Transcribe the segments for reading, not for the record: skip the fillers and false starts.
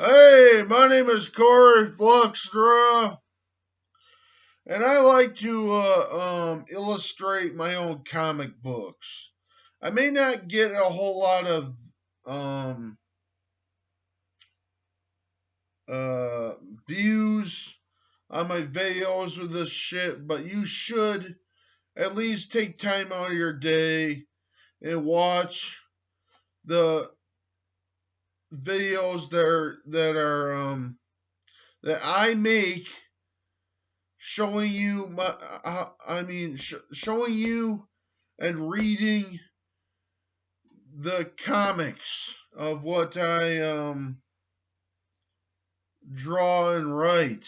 Hey, my name is Corey Fluxtra, and I like to illustrate my own comic books. I may not get a whole lot of um, uh, views on my videos with this shit, but you should at least take time out of your day and watch the videos that I make showing you showing you and reading the comics of what I draw and write.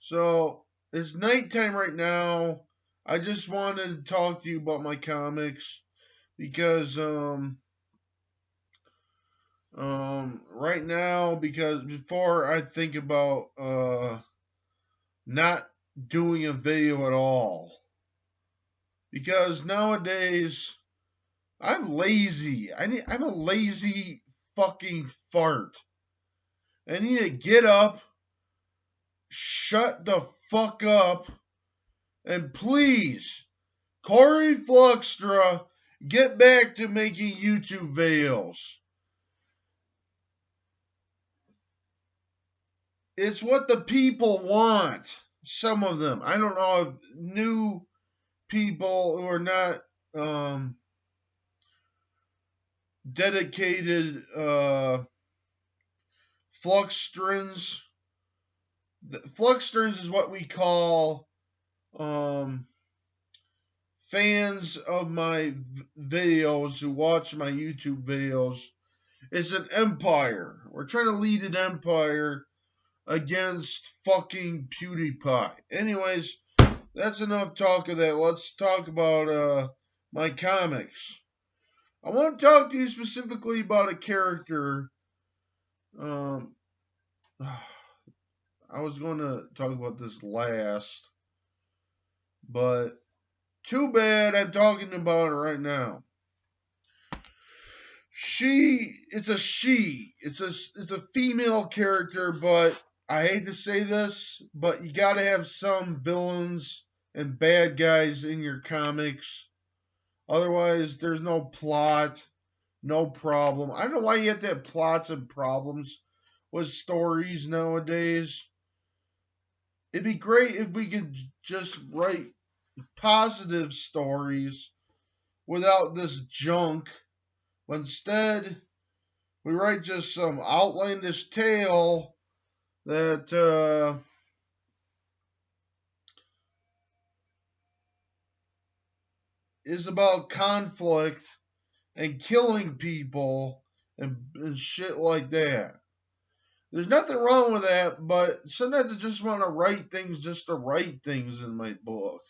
So it's nighttime right now. I just wanted to talk to you about my comics because right now, because before I think about not doing a video at all, because nowadays I'm lazy. I'm a lazy fucking fart. I need to get up, shut the fuck up, and please, Corey Fluxtra, get back to making YouTube videos. It's what the people want. Some of them. I don't know if new people who are not dedicated Fluxtrans. Fluxtrans is what we call um, fans of my videos who watch my YouTube videos. It's an empire. We're trying to lead an empire against fucking PewDiePie. Anyways, that's enough talk of that. Let's talk about my comics. I want to talk to you specifically about a character. Um, I was going to talk about this last, but too bad I'm talking about it right now. It's a she. It's a female character, but I hate to say this, but you got to have some villains and bad guys in your comics. Otherwise, there's no plot, no problem. I don't know why you have to have plots and problems with stories nowadays. It'd be great if we could just write positive stories without this junk. But instead, we write just some outlandish tale that is about conflict and killing people and shit like that. There's nothing wrong with that, but sometimes I just want to write things just to write things in my book.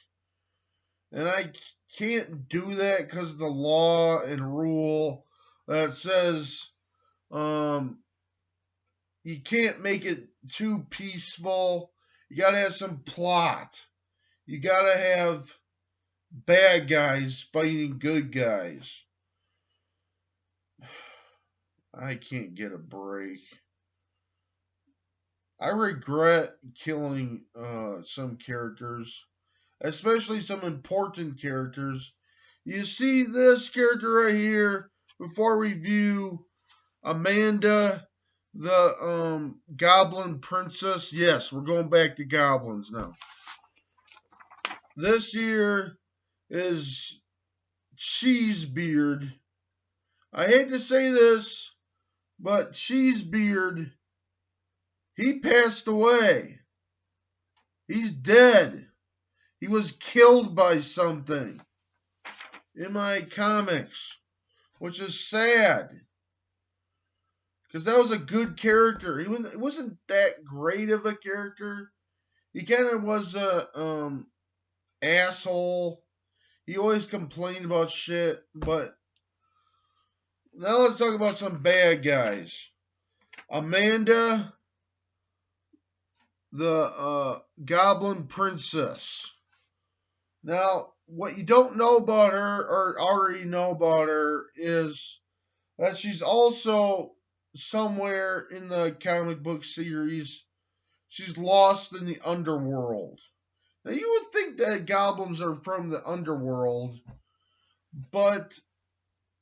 And I can't do that because of the law and rule that says um, you can't make it too peaceful. You got to have some plot. You got to have bad guys fighting good guys. I can't get a break. I regret killing some characters, especially some important characters. You see this character right here before we view Amanda, the Goblin Princess. Yes, we're going back to goblins now. This here is Cheesebeard. I hate to say this, but Cheesebeard, he passed away. He's dead. He was killed by something in my comics, which is sad. Because that was a good character. He wasn't that great of a character. He kind of was a asshole. He always complained about shit. But now let's talk about some bad guys. Amanda, the Goblin Princess. Now, what you don't know about her, or already know about her, is that she's also somewhere in the comic book series, she's lost in the underworld. Now, you would think that goblins are from the underworld, but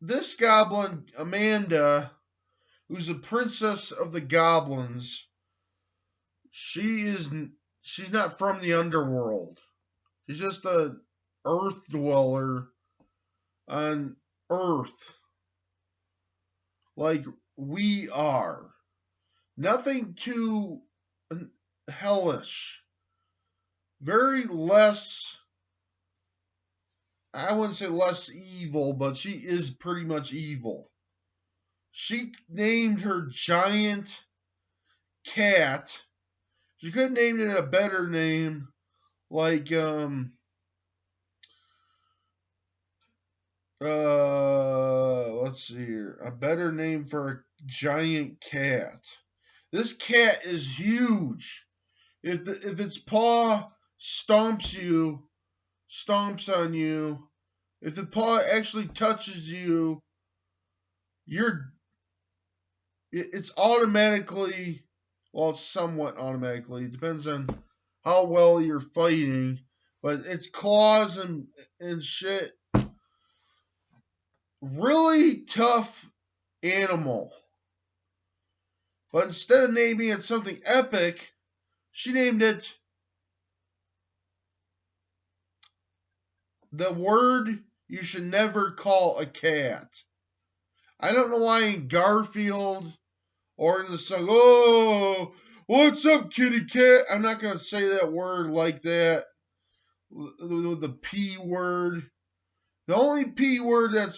this goblin, Amanda, who's a princess of the goblins, she is she's not from the underworld. She's just a earth dweller on Earth, like we are. Nothing too hellish. Very less, I wouldn't say less evil, but she is pretty much evil. She named her giant cat. She could have named it a better name, like let's see here, a better name for a giant cat. This cat is huge. If its paw stomps on you, if the paw actually touches you, you're it's automatically, well, it's somewhat automatically. It depends on how well you're fighting, but its claws and shit, really tough animal. But instead of naming it something epic, she named it the word you should never call a cat. I don't know why in Garfield or in the song, oh, what's up, kitty cat? I'm not going to say that word like that, the P word. The only P word that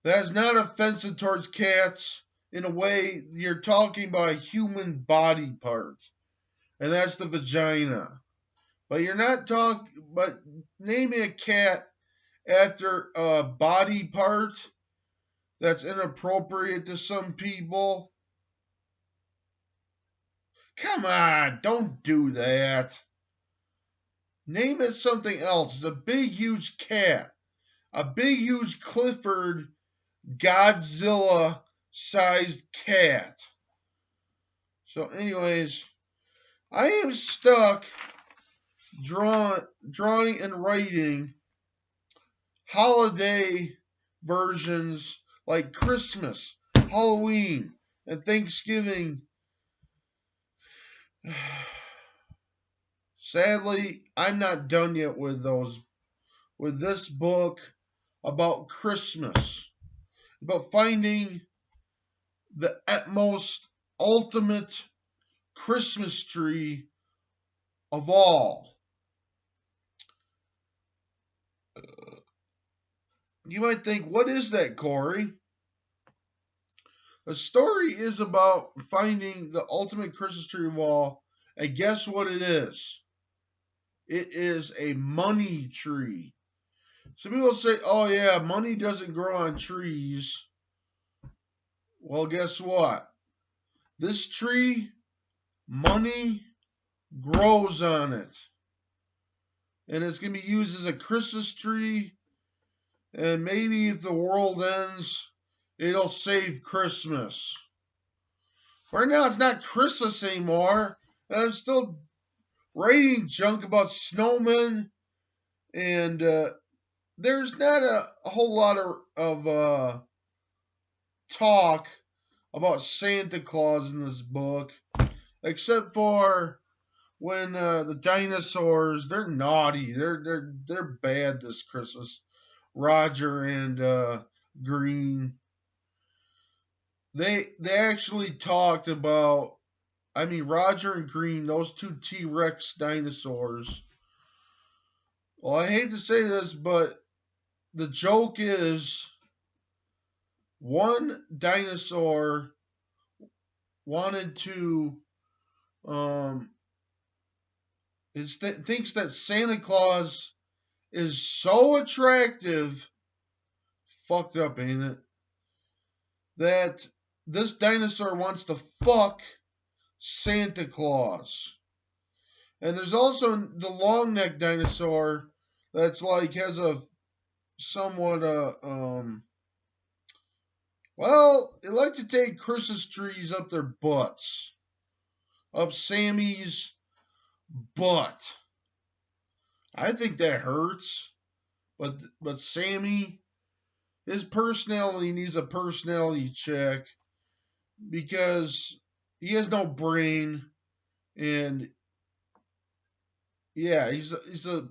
is not offensive towards cats in a way you're talking about a human body part, and that's the vagina. But you're not talking, but naming a cat after a body part that's inappropriate to some people. Come on, don't do that. Name it something else. It's a big, huge cat. A big, huge Clifford Godzilla sized cat. So, anyways, I am stuck drawing and writing holiday versions like Christmas, Halloween, and Thanksgiving. Sadly, I'm not done yet with this book about Christmas, about finding the utmost ultimate Christmas tree of all. You might think, what is that, Corey? The story is about finding the ultimate Christmas tree of all, and guess what it is? It is a money tree. Some people say, oh yeah, money doesn't grow on trees. Well, guess what? This tree, money grows on it. And it's going to be used as a Christmas tree. And maybe if the world ends, it'll save Christmas. Right now, it's not Christmas anymore. And I'm still writing junk about snowmen. And there's not a whole lot of talk about Santa Claus in this book. Except for when the dinosaurs, they're naughty. They're bad this Christmas. Roger and Green. They actually talked about, I mean, Roger and Green, those two T-Rex dinosaurs. Well, I hate to say this, but the joke is one dinosaur wanted to thinks that Santa Claus is so attractive, fucked up, ain't it? That this dinosaur wants to fuck Santa Claus. And there's also the long neck dinosaur that's like has a somewhat well, they like to take Christmas trees up their butts, up Sammy's butt. I think that hurts, but Sammy, his personality needs a personality check because he has no brain, and yeah, he's a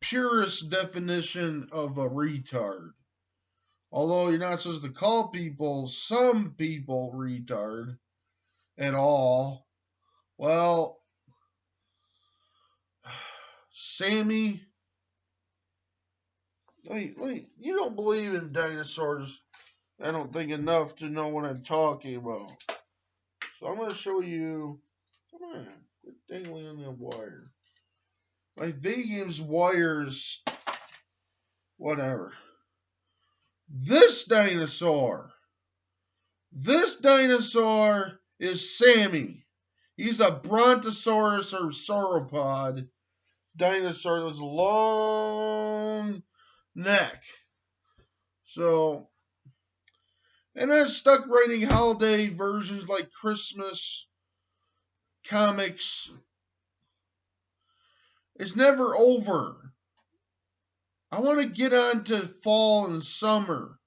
purest definition of a retard. Although you're not supposed to call some people retard at all. Well, Sammy, wait, you don't believe in dinosaurs, I don't think, enough to know what I'm talking about. So I'm going to show you. Come on, quit dangling on the wire. My video game's wires, whatever. This dinosaur is Sammy. He's a brontosaurus or sauropod dinosaur with a long neck. So, and I'm stuck writing holiday versions like Christmas comics. It's never over. I want to get on to fall and summer.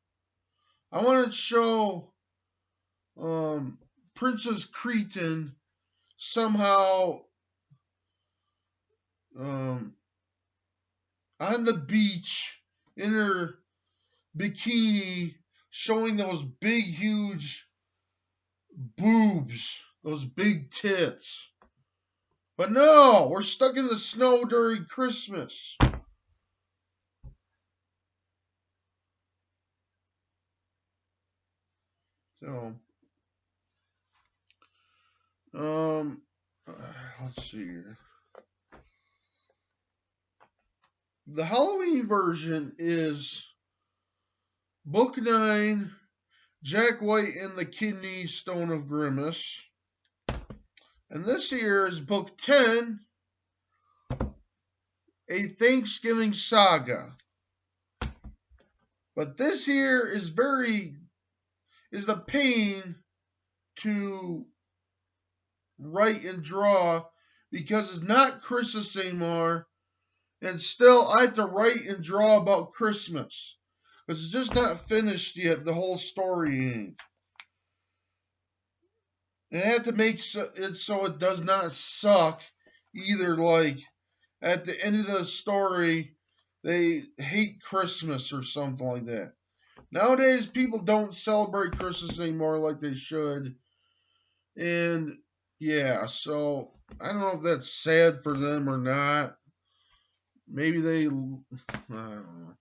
I want to show Princess Cretan somehow on the beach in her bikini showing those big, huge boobs, those big tits. But no, we're stuck in the snow during Christmas. So, let's see here. The Halloween version is Book 9, Jack White and the Kidney Stone of Grimace. And this here is Book 10, A Thanksgiving Saga. But this here is the pain to write and draw because it's not Christmas anymore. And still, I have to write and draw about Christmas. Because it's just not finished yet, the whole story ain't. And I have to make it so it does not suck either. Like, at the end of the story, they hate Christmas or something like that. Nowadays, people don't celebrate Christmas anymore like they should. And, yeah, so I don't know if that's sad for them or not. Maybe they, I don't know.